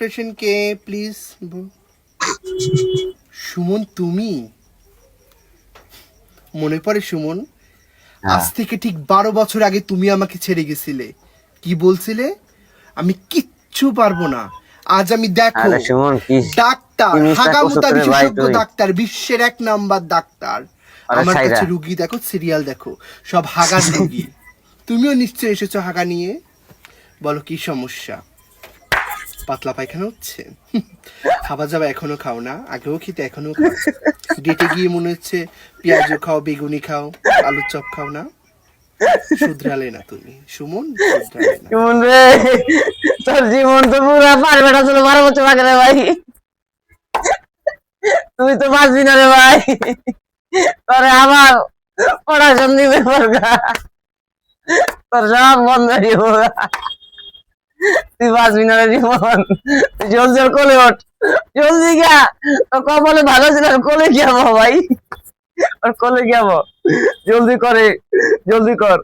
Expression K please? Suman তুমি? মনে পড়ে সুমন? আজ থেকে ঠিক 12 বছর আগে তুমি আমাকে ছেড়ে গেছিলে, কি বলছিলে? আমি কিচ্ছু পারবো না। আজ আমি দেখো আরে সুমন কি ডাক্তার, জিনিসটা হাগামুতা করছিস রে ভাই বিশেষজ্ঞ তুই? ডাক্তার, বিশ্বের 1 নাম্বার ডাক্তার। আরে আমার ছাইরা কাছে রুগী দেখো, সিরিয়াল দেখো, সব হাগার রুগী। তুমিও নিশ্চয় এসেছো হাগা নিয়ে। বলো কি সমস্যা? পাতলা পায়খানা হচ্ছে? খাবার যাবা এখনো খাও না? আগেও খেতে এখনো খাও? ডেটে গিয়ে মনে হচ্ছে পেঁয়াজও খাও, বেগুনি খাও, আলুর চপ খাও না? শুধরালে না তুমি সুমন, শুধরালে না। সুমন রে, তোর জীবন তো পুরা পারবেটা ছিল 12 বছর আগে রে ভাই। তুই তো বাঁচবি না রে ভাই। তোরে আমার পড়াশোনা দিবে পড়গা, তোর সব বন্ধ হয়ে যাবে। তুই বাঁচবি না রে জীবন। জলদি ওর কোলে ওঠ, জলদি গা। তোর কপালে ভালো ছিল, ওর কোলে যাবো ভাই, ওর কোলে যাবো। জলদি করে, জলদি কর।